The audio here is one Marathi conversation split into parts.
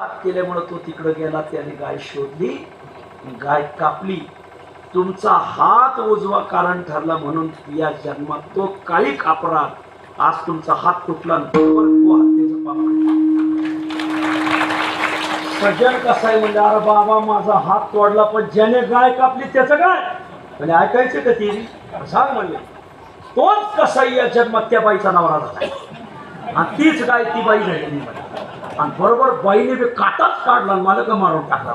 हात केल्यामुळे तो तिकडे गेला, त्याने गाय शोधली, गाय कापली. तुमचा हात उजवा कारण ठरला म्हणून या जन्मात तो काळिक अपराध. आज तुमचा हात तुटला, बरोबर तो हत्येचं पाप. सज्जन कसा आहे म्हणजे, अरे बाबा माझा हात तोडला पण ज्याने गाय कापली त्याचं काय म्हणजे ऐकायचं का ती सांग म्हणले. तोच कसा या जन्मात त्या बाईचा नवरा झाला आणि तीच गाय ती बाई झाली. आणि बरोबर बाईने बी काटाच काढला, मला का मारून टाकला.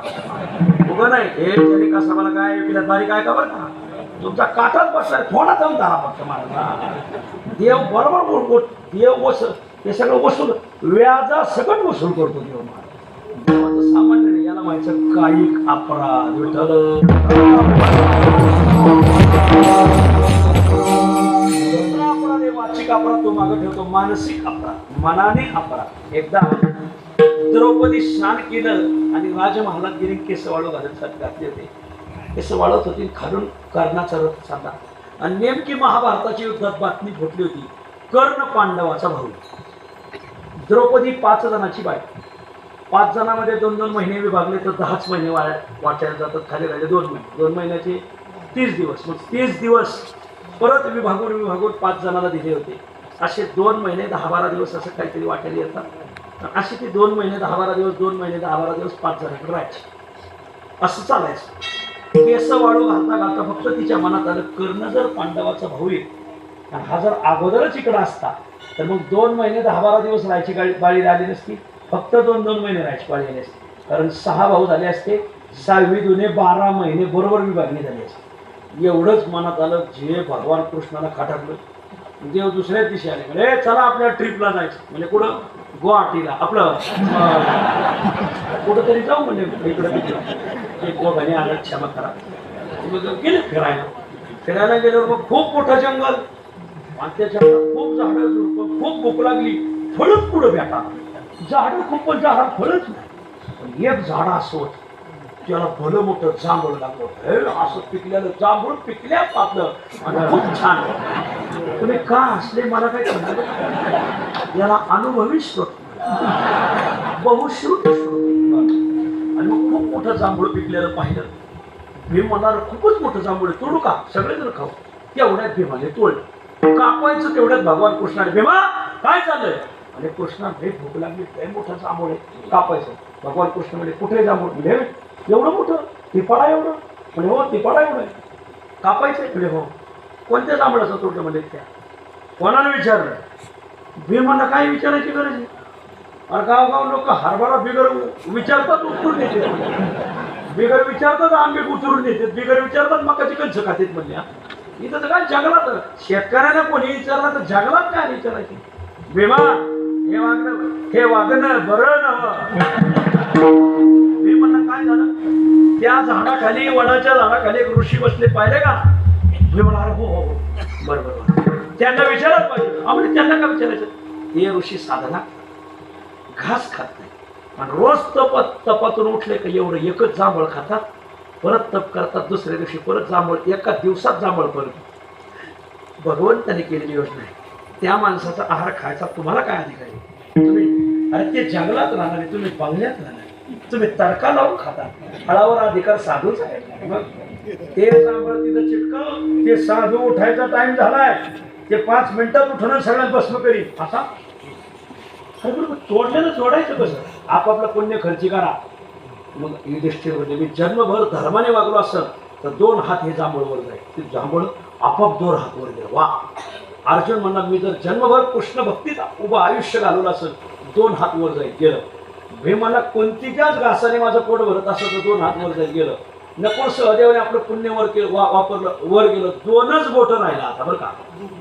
उगं नाही हे त्याने कसा मला काय पिला बारीक काय का बरं का, तुमचा काटाच बसलाय, थोडा जाऊन धरा फक्त मला. देव बरोबर देव वसूल हे सगळं वसूल व्याजा सगळं वसूल करतो देव. देवाचं सामान्य नाही, याला माहिती कायिक अपराध. विठ्ठल वाचिक अपराध तो मागे ठेवतो, मानसिक अपराध, मनाने अपराध. एकदा द्रौपदी स्नान केलं आणि राजमहालात गेली, केस वाळू घालत घातले होते. केस वाळत होती, खालून कर्णाचा रथ चालला आणि नेमकी महाभारताची युद्धात बातमी फुटली होती. कर्ण पांडवाचा भाऊ. द्रौपदी 5 जणांची बाई. 5 जणांमध्ये 2-2 महिने विभागले तर 10 महिने वाचायला जातात. खाली राहिले 2 महिने, 2 महिन्याचे 30 दिवस. मग 30 दिवस परत विभागून 5 जणांना दिले होते. असे 2 महिने 10-12 दिवस असं काहीतरी वाटायला येतात. असे ते 2 महिने 10-12 दिवस, 2 महिने 10-12 दिवस 5 जणांकडे राहायचे. असं चालायचं. केस वाळू घालता घालता फक्त तिच्या मनात आलं, कर्ण जर पांडवाचा भाऊ आहे आणि हा जर अगोदरच इकडं असता तर मग 2 महिने 10-12 दिवस राहायची बाळी आली नसती, फक्त 2-2 महिने राहायची बाळी आली असती. कारण 6 भाऊ झाले असते, 6वी 2 12 महिने बरोबर विभागणी झाली असते. एवढंच मनात आलं. जे भगवान कृष्णाला खाटाकलं. देव दुसऱ्याच दिवशी आले, म्हणजे चला आपल्या ट्रिपला जायचं. म्हणजे कुठं, गुवाहाटीला आपलं कुठंतरी जाऊ म्हणजे इकडं तिकडं. एक दोघांनी आलं, क्षमा करा. गेले फिरायला गेल्यावर मग खूप मोठं जंगल आणि त्याच्या खूप झाडं झुडपं, खूप भूक लागली. फळच पुढं भेटा, झाडं खूप पण झाडात फळच नाही. एक झाड असं होतं, त्याला भलं मोठं जांभूळ लागलं. असं पिकलेलं जांभूळ पिकल्या पाकलं आणि खूप छान. तुम्ही का असले मला काय सांगितलं, याला अनुभवी श्रोत, बहुश्रुत श्रोत. आणि मग खूप मोठं जांभूळ पिकलेलं पाहिलं. भीम म्हणाल खूपच मोठं जांभूळ आहे, तोडू का, सगळेजण खाऊ. तेवढ्यात भीमाने तोडलं. कापायचं तेवढ्यात भगवान कृष्णाने, भीमा काय चाललंय, आणि कृष्णा भेट भूक लागली, काही मोठं जांभूळ आहे, कापायचं. भगवान कृष्ण म्हणजे कुठे जांभूळ, म्हणजे एवढं मोठं तिपाडा एवढं, म्हणजे हो तिपाडा एवढं आहे, कापायचंय म्हणजे हो. कोणत्या जांभळाचं तोडलं म्हणजे त्या कोणाला विचारलं. भीमांना काय विचारायची गरज आहे. अरे गाव लोक हरभरा बिगर विचारतात उचलून येते, बिगर विचारतात आंबे उचलून येते, बिगर विचारतात मकाची कंच खातेत म्हणल्या. इथं तर काय जंगलात शेतकऱ्याला कोणी विचारला तर जंगलात काय विचारायची. भीमा हे वागणं बरं नव्हतं. भीमांना काय झालं, त्या झाडाखाली, वडाच्या झाडाखाली एक ऋषी बसले, पाहिले का. भीमा हो हो हो बरोबर, त्यांना विचारत पाहिजे. आपण त्यांना काय विचारायचं. हे ऋषी साधना घास खात नाही आणि रोज तपातून उठले का एवढं एकच जांभळ खातात, परत तप करतात, दुसऱ्या दिवशी परत जांभळ, एका दिवसात जांभळ परत. भगवंताने केलेली योजना आहे. त्या माणसाचा आहार खायचा तुम्हाला काय अधिकार आहे. तुम्ही अरे ते जंगलात राहणारे, तुम्ही बंगल्यात राहणारे, तुम्ही तडका लावून खाता, फळावर अधिकार साधूच आहे. मग ते जांभळ तिथं चिटकं, ते साधू उठायचा टाइम झालाय, ते 5 मिनिटात उठणं सगळ्यात भस्म करी असा. तोडलेलं जोडायचं कसं, आपापलं पुण्य खर्ची करा. मग युधिष्ठिर म्हणजे मी जन्मभर धर्माने वागलो असं तर 2 हात हे जांभूळ वर जाईल. ते जांभूळ आपाप 2 हात वर गेलं. वा. अर्जुन म्हणला मी जर जन्मभर कृष्ण भक्तीत उभं आयुष्य घालवलं असेल 2 हात वर जाईल गेलं. भीमाला कोणतीच्याच घासाने माझं पोट भरत असं तर 2 हात वर जाईल गेलं. नको सहदेवाने आपलं पुण्य वर केलं, वापरलं, वर गेलं, 2च बोटं राहिला आता बरं का.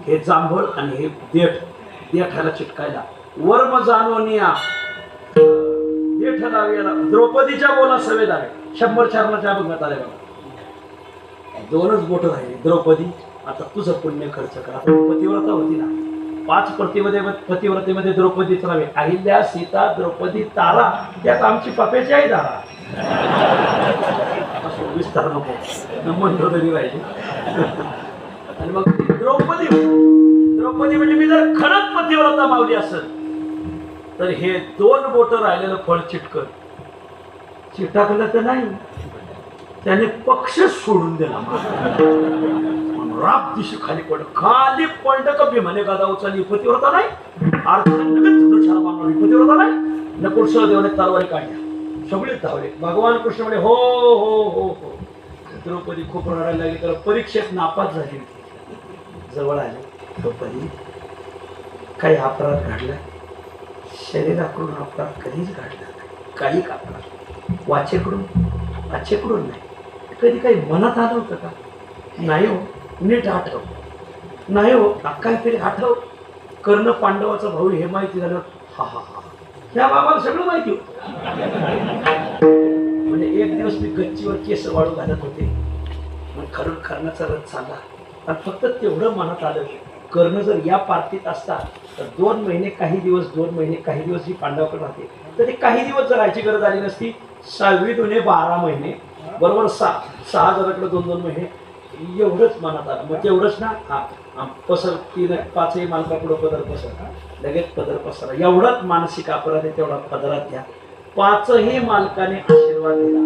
हे जांभूळ आणि हे देठाला चिटकायला. वर्म जाणवनिया देठ लावयाला द्रौपदीच्या बोला सवेद आहे. 100 चरणाच्या अभंगात आले बघा. 2च बोटं राहिले. द्रौपदी आता तुझं पुण्य खर्च करा. पतिव्रता होती ना, 5 पतिव्रतेमध्ये द्रौपदीच नावे अहिल्या, सीता, द्रौपदी, तारा, त्यात आमची पापेची आई दारा. विस्तार नको म्हणतो तरी पाहिजे. आणि मग द्रौपदी म्हणजे मी जर खरंच पतिव्रता मावली असेल तर हे 2 बोटं राहिलेलं फळ चिटकत चिटाकलं तर नाही, त्याने पक्ष सोडून दिला. राब दिशी खाली पडलं का भीमाने गदा उचलली. पतिव्रता नाही, पतिव्रता नाही. नकुल सहदेवाने तलवारी काढल्या, सगळे धावले. भगवान कृष्ण म्हणे हो हो हो हो. द्रौपदी खूप रडायला लागली, तर परीक्षेत नापास झाली. जवळ आले. द्रौपदी, काही अपराध घडला? शरीराकडून अपराध कधीच घडला नाही. काही अपराध वाचेकडून नाही. कधी काही मनात आलं होतं का? नाही हो. नीट आठव. नाही हो, काहीतरी आठव. कर्ण पांडवाचा भाऊ हे माहिती झालं. हा हा हा, ह्या बाबाला सगळं माहिती होतं. म्हणजे एक दिवस मी गच्चीवर केस वाळू घालत होते. मग कर्णाचा रथ चालला आणि फक्त तेवढं मनात आलं, कर्ण जर या पार्टीत असता तर 2 महिने काही दिवस जी पांडवाकडे राहते, तर ते काही दिवस जर राहायची गरज आली नसती. 6 दुने 12 महिने बरोबर 6 जणांकडे 2 महिने, एवढंच मनात आलं. मग तेवढंच ना, हा पसर 5ही मालकापुढं पदर पसर, लगेच पदर पसरा. एवढाच मानसिक अपराध आहे, तेवढा पदरात घ्या. 5ही मालकाने आशीर्वाद दिला.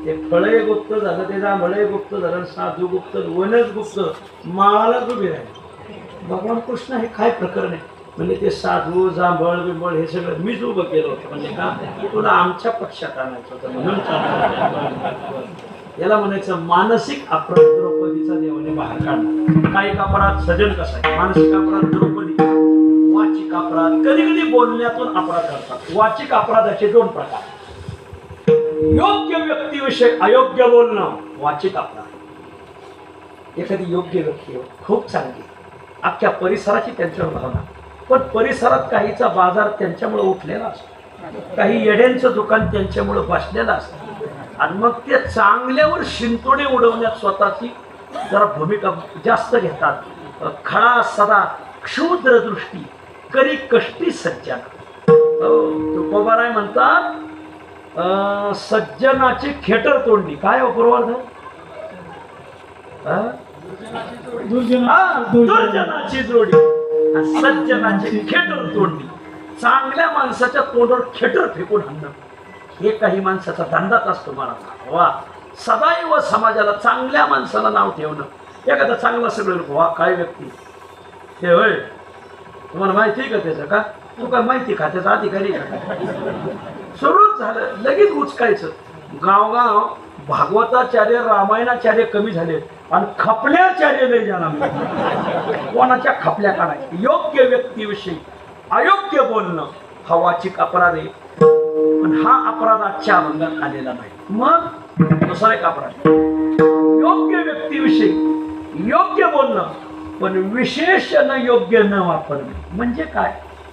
ते फळे गुप्त झालं, ते जांभळे गुप्त झालं, साधू गुप्त, वनच गुप्त, माळालाच उभे राहिले. भगवान कृष्ण हे काय प्रकरण आहे? म्हणजे ते साधू जांभळ बिंबळ हे सगळं मीच उभं केलं होतं. म्हणजे का तुला आमच्या पक्षात आणायचं होतं म्हणून. याला म्हणायचं मानसिक अपराध. द्रौपदीचा देवाने बाहेर काढला. कायिक अपराध सजन कसा आहे, मानसिक अपराध द्रौपदी, वाचिक अपराध कधी कधी बोलण्यातून अपराध करतात. वाचिक अपराधाचे 2 प्रकार. योग्य व्यक्तीविषयी अयोग्य बोलणं वाचिक अपराध. एखादी योग्य व्यक्ती खूप चांगली, अख्ख्या परिसराची त्यांच्यावर भावना, पण परिसरात काहीचा बाजार त्यांच्यामुळे उठलेला असतो, काही येड्यांचं दुकान त्यांच्यामुळे बसलेलं असतं. आणि मग ते चांगल्यावर शिंतोडे उडवण्यात स्वतःची जरा भूमिका जास्त घेतात. खळा सदा क्षुद्र दृष्टी करी कष्टी सज्जन. तुकोबाराय म्हणतात सज्जनाची खेटर तोंडी. काय हो पूर्वार्ध? दुर्जनाची जोडी, सज्जनाची खेटर तोंडी. चांगल्या माणसाच्या तोंडावर खेटर फेकून आणणं हे काही माणसाचा धंदाच असतो. मला वा, सदैव समाजाला चांगल्या माणसाला नाव ठेवणं. एखादा चांगला सगळं वा काय व्यक्ती हे होय, तुम्हाला माहिती आहे का त्याचं? का तू काय माहिती का त्याचा अधिकारी का? सुरूच झालं लगेच उचकायचं. गावगाव भागवताचार्य रामायणाचार्य कमी झाले आणि खपल्याचार्य लय जाणार. कोणाच्या खपल्या काढायच्या. योग्य व्यक्तीविषयी अयोग्य बोलणं हा वाचिक अपराध आहे. पण हा अपराध आजच्या अभंगात आलेला नाही. मग दुसरा एक अपराध, योग्य व्यक्तीविषयी योग्य बोलणं पण विशेषण योग्य न वापरणे. म्हणजे काय?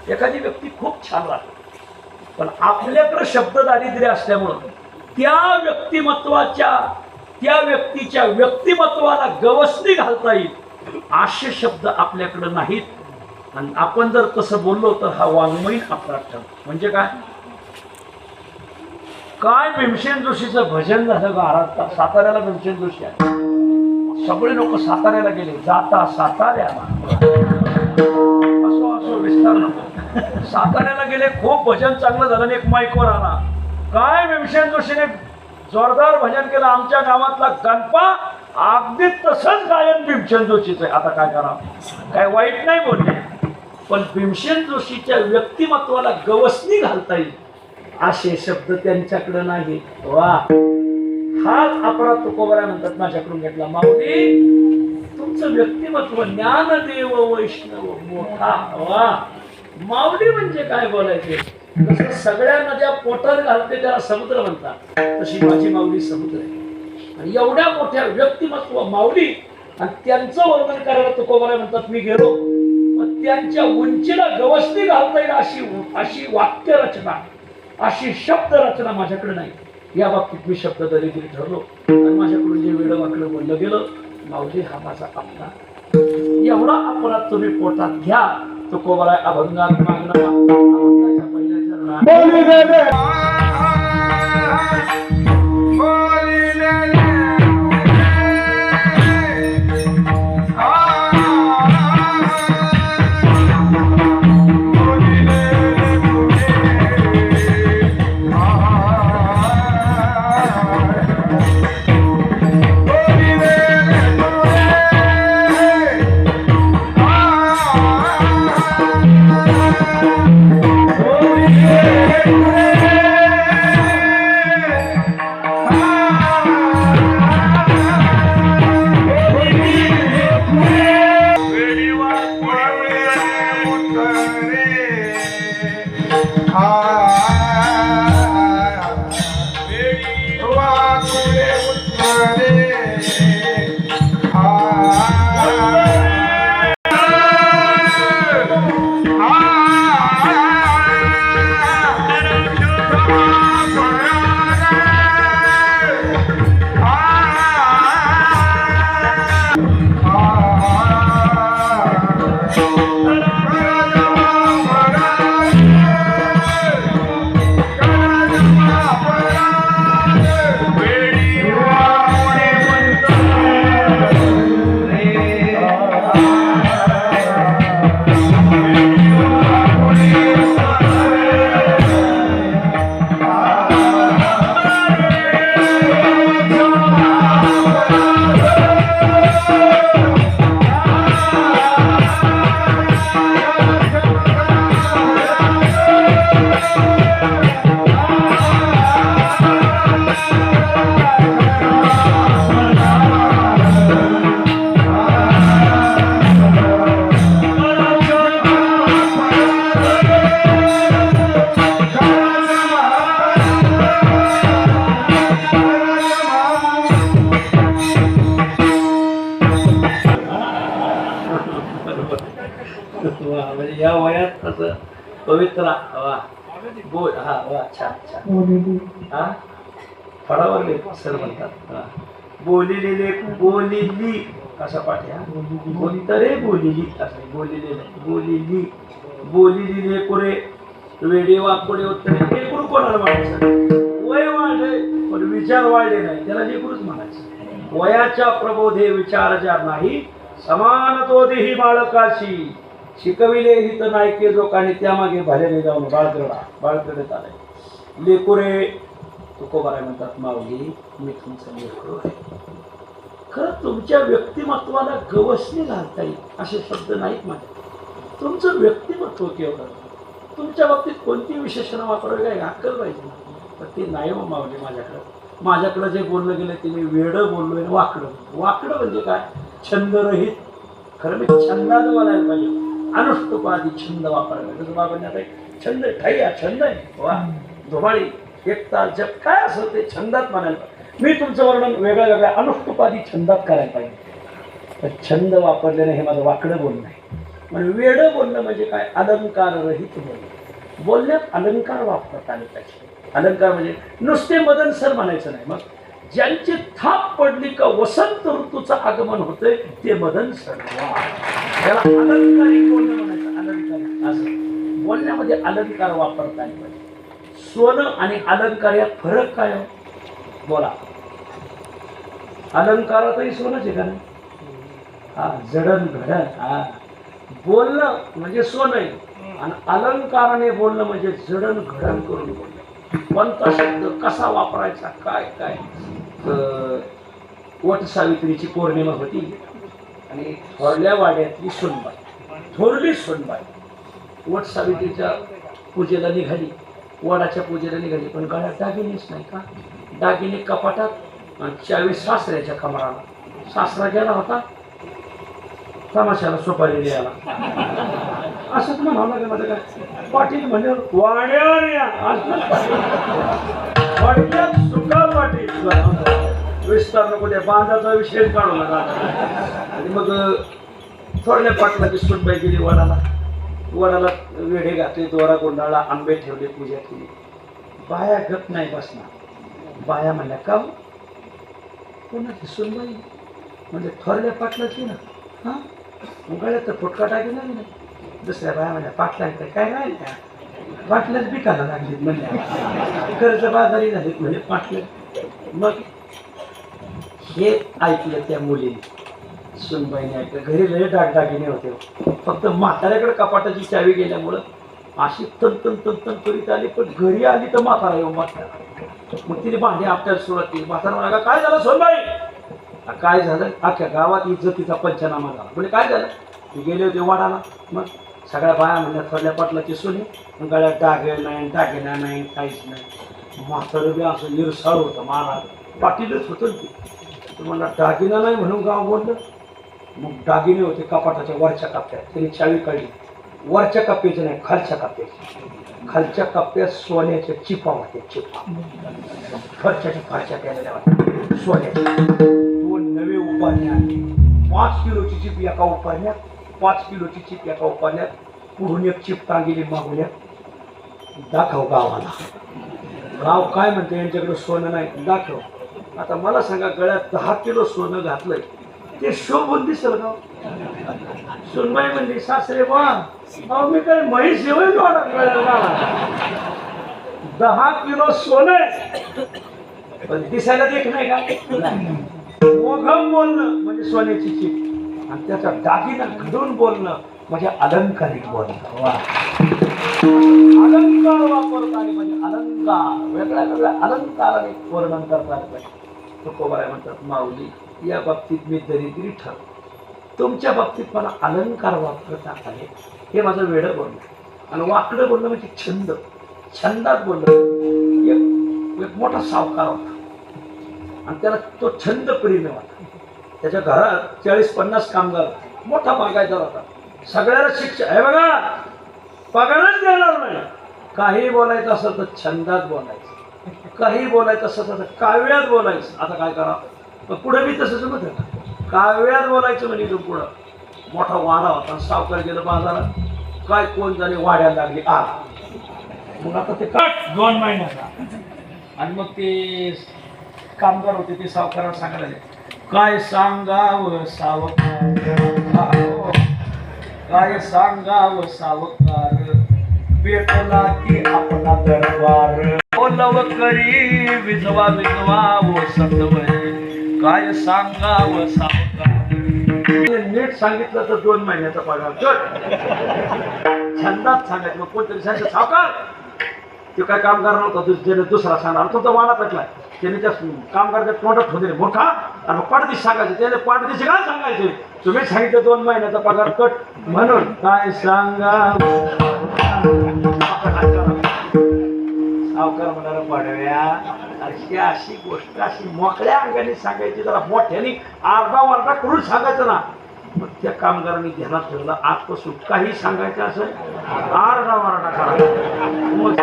एखादी व्यक्ती खूप छान राहते, पण आपल्याकडे शब्द दारिद्र्य असल्यामुळं त्या व्यक्तीच्या व्यक्तिमत्वाला गवसणी घालता येईल असे शब्द आपल्याकडे नाहीत. आणि आपण जर तसं बोललो तर हा वाङ्मयीन अपराध ठरतो. म्हणजे काय भीमसेन जोशीचं भजन झालं गारात. साताऱ्याला भीमसेन जोशी आहे, सगळे लोक साताऱ्याला गेले. जाता साताऱ्याला असो विस्तार नको. साताऱ्याला गेले, खूप भजन चांगलं झालं. एक माईकवर आला, काय भीमसेन जोशीने जोरदार भजन केलं, आमच्या गावातला गणपा अगदी तसंच गायन भीमसेन जोशीचं आहे. आता काय करा, काय वाईट नाही बोलले, पण भीमसेन जोशीच्या व्यक्तिमत्वाला गवसणी घालता येईल असे शब्द त्यांच्याकडे नाही. वा, हाच अपराध तुकोबाराय म्हणतात माझ्याकडून घेतला. माऊली तुमचं व्यक्तिमत्व ज्ञानदेव वैष्णव मोठा. वा, माऊली म्हणजे काय बोलायचे? जसं सगळ्या नद्या पोटात घालते त्याला समुद्र म्हणतात, तशी माझी माऊली समुद्र आहे. आणि एवढ्या मोठ्या व्यक्तिमत्व माऊली, आणि त्यांचं वर्णन करायला तुकोबाराय म्हणतात मी गेलो, मग त्यांच्या उंचीला गवसणी घालता येईल अशी वाक्य रचना, अशी शब्द रचना माझ्याकडे नाही. या बाबतीत मी शब्द दरिद्री ठरलो आणि माझ्याकडून जे वेळ वाकडं बोललं गेलं, माऊली हा माझा अपराध. एवढा अपराध तुम्ही पोटात घ्या. तुकोबाराय अभंगात मागणं अभंगाच्या पहिल्या चरणात असं पवित्र वा बोल हा वा छान छान हा फळावर सर म्हणतात हा बोलिलेले बोलिली कसा पाठी हा बोलतरे बोलिली असं बोलिलेले बोलिली बोलिली लेकुरे वेडे वाकुडे उत्तरे लेकरू कोणाला म्हणायचं वय वाढले पण विचार वाढले नाही त्याला लेकरूच म्हणायचं वयाच्या प्रबोधे विचार ज्या नाही समान तो देही बाळकाशी शिकविले हित नायके लोकांनी त्यामागे भलेले जाऊन बाळकडे आले लेकुरे तुकोबाराय म्हणतात माऊली मी तुमचं लेकरू आहे खरं तुमच्या व्यक्तिमत्वाला गवसणी घालता येईल असे शब्द नाहीत माझे तुमचं व्यक्तिमत्व केवढं तुमच्या बाबतीत कोणती विशेषणं वापरावी काय अक्कल पाहिजे पण ते नाही हो माऊली माझ्याकडं जे बोललं गेलं ते मी वेडं बोललोय वाकडं म्हणजे काय छंदरहित खरं मी छंदानं बोलायला पाहिजे अनुष्टुपादी छंद वापरायला जसं बाबांनी आता छंद ठाई छंद आहे वा धुमाळी एक ताल जप काय असेल ते छंदात म्हणायला पाहिजे मी तुमचं वर्णन वेगळ्या अनुष्टुपादी छंदात करायला पाहिजे तर छंद वापरल्याने हे माझं वाकडं बोलणं आहे म्हणजे वेडं बोलणं म्हणजे काय अलंकाररहित बोलणं बोलण्यात अलंकार वापरता आले पाहिजे अलंकार म्हणजे नुसते मदन सर म्हणायचं नाही मग ज्यांची थाप पडली का वसंत ऋतूचं आगमन होतंय ते मदन सर त्याला अलंकारिक बोलणं म्हणायचं अलंकारिक असं बोलण्यामध्ये अलंकार वापरता आले पाहिजे सोनं आणि अलंकार यात फरक काय आहे बोला अलंकारातही सोनंच आहे का नाही हा जडण घडण हा बोलणं म्हणजे सोनं आहे आणि अलंकाराने बोलणं म्हणजे जडण घडण करून बोलणं कोणता शब्द कसा वापरायचा काय काय वट सावित्रीची पौर्णिमा होती आणि थोरल्या वाड्यातली सोनबाई थोरली सोनबाई वट सावित्रीच्या पूजेला निघाली वडाच्या पूजेला निघाली पण गळ्यात दागिनेच नाही का दागिने कपाटात आणि चावी सासऱ्याच्या कमराला सासरा गेला होता तमाशाला सुपारी द्यायला असंच म्हणावं लागेल माझं काय पाटील म्हणजे वाड्यात सुका पाटील विस्तार नको त्या बांधाचा विषय काढू नका आणि मग थोडल्या पाटलाची सुनबाई गेली वडाला वेढे घातले दोरा गोंडाळा आंबे ठेवले पूजा केली बाया गप नाही बसणार बाया म्हणल्या का कोणाची सुनबाई म्हणजे थोरल्या पाटलाची ना हा गळ्यात तर फुटका टाकी नाही दुसऱ्या बाया म्हणल्या पाटला काय नाही त्या पाटल्याच बिकायला लागलीत म्हणल्या कर्ज बाजारी झालीत म्हणजे पाटले मग हे ऐकलं त्या मुलीने सुनबाईने ऐकलं घरी लय दागदागिने होते फक्त म्हाताऱ्याकडे कपाटाची चावी गेल्यामुळं अशी तन करीत आली पण घरी आली तर म्हातारा येऊ म्हातारा मग तिने भांडे आपल्याला सुरुवात केली म्हातारा म्हणाला काय झालं सुनबाई काय झालं अख्ख्या गावात इज्जतीचा पंचनामा झाला म्हणजे काय झालं ते गेले होते वाडाला मग सगळ्या बाया म्हणल्या थोड्या पाटलाची सुनी गळ्यात दागिना नाही काहीच नाही म्हातारं बी असं निरसाळ होतं महाराज पाटीलच होतं ते मला दागिना नाही म्हणून गाव बोललं मग दागिने होते कपाटाच्या वरच्या कप्प्यात त्यांनी चावी काढली वरच्या कप्प्याचे नाही खालच्या कप्प्यात सोन्याच्या चिपा होत्या चिपा फरच्या केलेल्या होत्या सोन्याच्या दोन नवे उपारण्या 5 किलोची चिप एका उपारण्यात 5 किलोची चिप एका उपारण्यात पुढून एक चिप टांगेली मागवण्यात दाखव गावाला गाव काय म्हणते यांच्याकडे सोनं नाही दाखव आता मला सांगा गळ्यात 10 किलो सोनं घातलंय ते शोभून दिसेल गाव सुनबाई म्हणली सासरे बा अहो मी काय म्हैस येऊन गळ्याला 10 किलो सोनं पण दिसायला देख नाही का मोघम बोलणं म्हणजे सोन्याची चीप आणि त्याचा दागिना घडून बोलणं म्हणजे अलंकारिक बोलणं वा अलंकार वापरता आले म्हणजे अलंकार वेगळ्या अलंकाराने वर्णन करता आले पाहिजे तुकोबाराय म्हणतात माऊली या बाबतीत मी दरिद्री ठरतो तुमच्या बाबतीत मला अलंकार वापरता आले हे माझं वेडं बोलणं आणि वाकडं बोलणं म्हणजे छंदात बोलणं एक मोठा सावकार होता आणि त्याला तो छंद प्रेमी होता त्याच्या घरात 40-50 कामगार मोठा बागायतदार होता सगळ्याला शिक्षा हे बघा पगारच देणार नाही काही बोलायचं असं तर छंदात बोलायचं काही बोलायचं असं तर काव्यात बोलायचं आता काय करा पुढे मी तसंच म्हणत काव्यात बोलायचं म्हणजे तो पुढं मोठा वाडा होता सावकार गेलं बाजारात काय कोण जाणे वाड्याला लागली आग. मग आता ते कट 2 महिन्याचा. आणि मग ते कामगार होते ते सावकाराला सांगायला लागले, काय सांगावं सावकार, काय सांगावं सावकार, पेटला की आपला दरबार, ओलव करी विधवा विधवा ओ सतवय, काय सांगावं सावकार. नीट सांगितलं तर 2 महिन्याचा पगार छंदात सांगायचं. मग कोणतरी सांगितलं सावकार, ते काय काम करणार होता ज्याने दुसरा सांगणार तो तर वाला पेटलाय, त्याने त्या कामगारच्या तोंडात होते मोठा आणि पाठदिशी सांगायचे, त्याने पाठदिशी काय सांगायचे, तुम्ही सांगितलं 2 महिन्याचा पगार कट, म्हणून काय सांगा सावकार म्हणाला पडव्या, अशी गोष्ट अशी मोकळ्या अंगाने सांगायची, जरा मोठ्याने आरडा वारडा करून सांगायचं ना. मग त्या कामगारांनी ध्यानात ठेवलं, आजपासून काही सांगायचं असेल आरडा वारडा करा. मग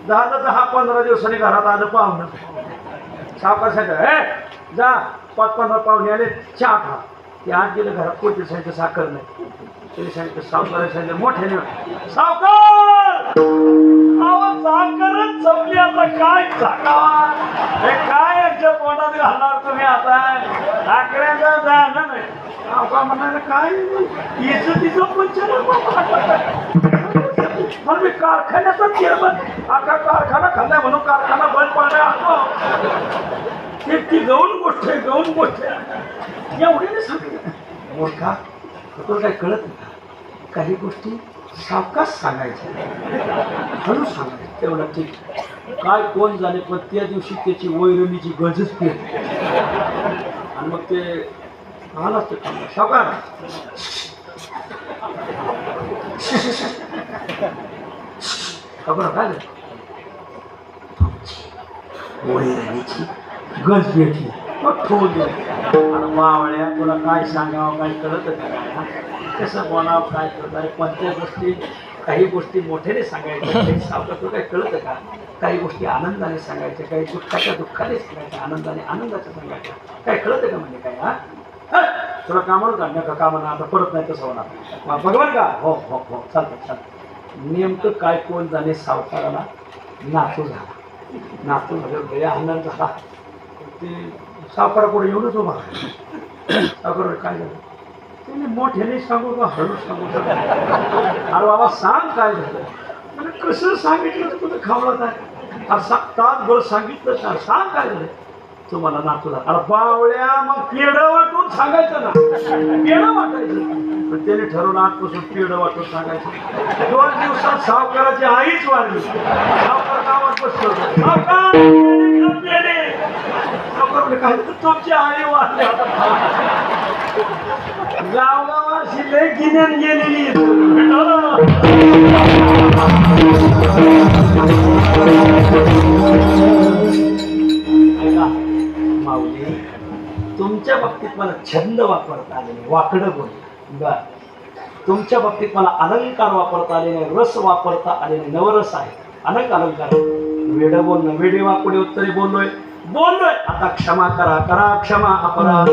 10-15 दिवसांनी घरात आलं पाहुणं. सावकार सांगितलं, हे जा 5-15 पाहुणे आले, चहा खा. ते आज गेलं घरात, कोणते सांगितलं साखर नाही. त्याने सांगितलं सावकार सांगितलं मोठ्याने, सावकार साखरच संपली, आता काय सांगावा, हे काय यांच्या पोटात घालणार तुम्ही आता, साखरेचं जाणं नाही. सावकार म्हणाले काय हिचं तिचं पण मी कारखान्याचा चेअरमन, आता कारखाना खाल्लाय म्हणून कारखाना बंद पाडला. ती गौण गोष्ट आहे, गौण गोष्ट आहे. एवढे सांगितलं मोठा तो काही कळत नाही. काही गोष्टी सावकाश सांगायच्या, हळू सांगायचं, तेवढं ठीक. काय कोण झाले, पण त्या दिवशी त्याची वैरणीची गजच पेटली. आणि मग ते आलाच ते काम सावकार खबर काय वैरणीची गज पेटली. मावळ्या तुला काय सांगावं काय कळत का, कसं बोलावं काय करत आहे. कोणत्या गोष्टी, काही गोष्टी मोठ्याने सांगायच्या, काही सावकार तुला काय कळतं का, काही गोष्टी आनंदाने सांगायच्या, काही दुःखाच्या दुःखाने सांगायच्या, आनंदाने आनंदाच्या सांगायच्या. काय कळतं का म्हणजे काय, हा तुला कामावर का नका कामानं आता परत नाही तसं होणार भगवान का, हो हो हो चालतं चालतं. नेमकं काय कोण जाणे सावकाराला नातू झाला. नातू झाल्यावर गया आनंद झाला. ते सावकारापुढे येऊनच उभा. सावकार काय झालं, तुम्ही मोठ्याने सांगू का हळू सांगू का, अरे बाबा सांग काय झालं. म्हणजे कसं सांगितलं तर तुम्ही खावला काय, तासभर सांगितलं का, सांग काय झालं. तुम्हाला नातू झाला. अरे बावळ्या, मग पेढं वाटून सांगायचं ना, पेढं वाटायचं. पण त्याने ठरवलं आजपासून पेढं वाटून सांगायचं. 2 दिवसात सावकाराची आईच वाढली. सावकार गावात बसलो, सावकार काय तर तुमची आई वाढली. गावगावाशी लय गिन्यान गेलेली. माऊली, तुमच्या बाबतीत मला छंद वापरता आले नाही, वाकडं बोल. बर, तुमच्या बाबतीत मला अलंकार वापरता आले नाही, रस वापरता आले नाही. नवरस आहे, अनेक अलंकार. वेड बोलणं, वेडे वाकडे उत्तरे बोललोय. आता क्षमा करा, करा क्षमा अपराध.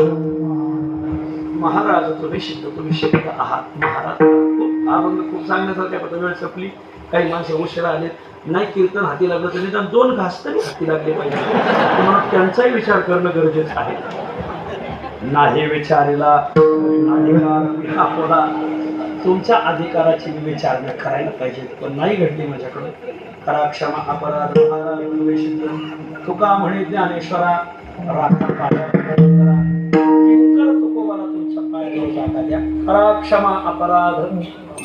महाराज तुम्ही शिकत आहात. महाराज खूप अभंग खूप सांगण्यासारख्या, वेळ संपली. काही माणसं उशिरा आलेत, नाही कीर्तन हाती लागलं तर निदान 2 घास तरी हाती लागले पाहिजे. तुम्हाला त्यांचाही विचार करणं गरजेचं आहे. नाही विचारला अधिकार आपला, तुमच्या अधिकाराची विचारणा करायला पाहिजे, पण नाही घडली माझ्याकडे. करा क्षमा अपराध. महाराज तुका म्हणे ज्ञानेश्वरा, राखा तुमचा पाय करा क्षमा अपराध.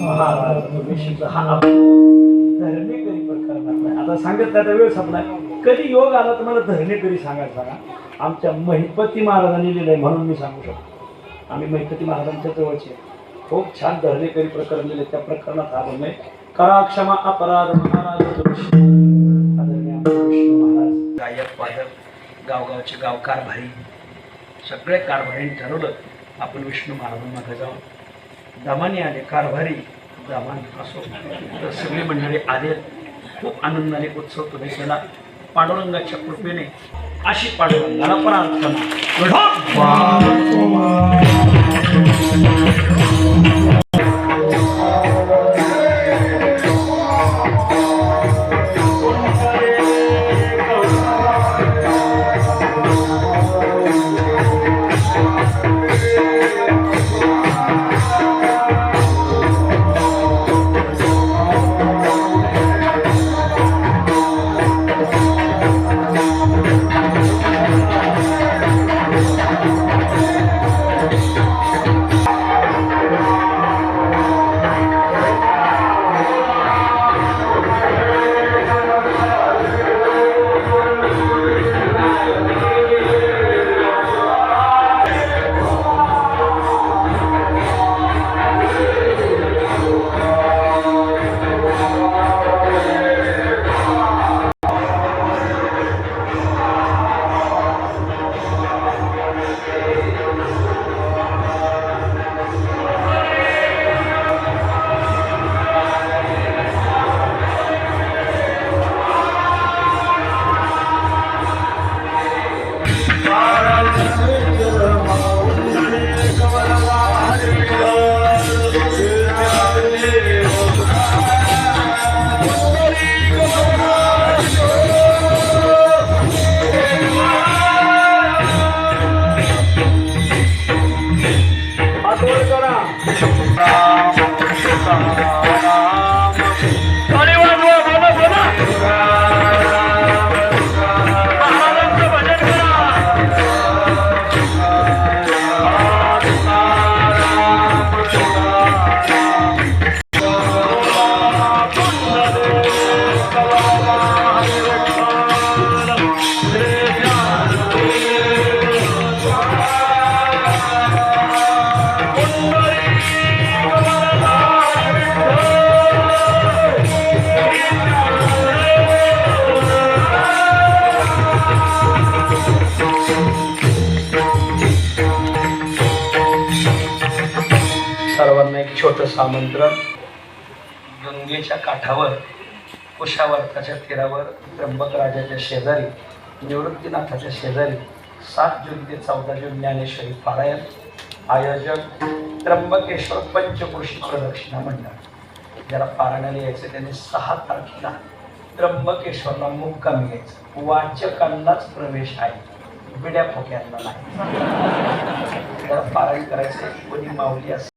महाराज हा धरणेकरी प्रकार नाही. आता सांगत त्याचा वेळ संपलाय. कधी योग आला तर मला धरणेकरी सांगायचं सांगा. आमच्या महिपती महाराजांनी लिहिलंय म्हणून मी सांगू शकतो. आम्ही महिपती महाराजांच्या जवळचे खूप छान धरणेकरी प्रकरण लिहिले. त्या प्रकरणात हा म्हणणे करा क्षमा अपराध. महाराज विष्णू महाराज गायक वादक, गावगावचे गाव कारभारी, सगळे कारभारीने ठरवलं आपण विष्णू महाराजांमध्ये जाऊन. दमाने आले कारभारी, दमान असो तर सगळी मंडळी आले. खूप आनंदाने उत्सव तुम्ही केला. पांडुरंगाच्या कृपेने अशी पांडुरंगाला प्रार्थना. सर्वांना एक छोटंसं आमंत्रण. गंगेच्या काठावर कुशावर्ताच्या तीरावर त्र्यंबकराजाच्या शेजारी निवृत्तीनाथाच्या शेजारी 7 जून ते 14 जून ज्ञानेश्वरी पारायण. आयोजक त्र्यंबकेश्वर पंचक्रोशी प्रदक्षिणा मंडळ. ज्याला पारायणाला यायचं त्यांनी 6 तारखेला त्र्यंबकेश्वरला मुक्कामी यायचं. वाचकांनाच प्रवेश आहे, बिड्या फोक्यांना नाही. त्याला पारायण करायचं. कोणी माऊली असेल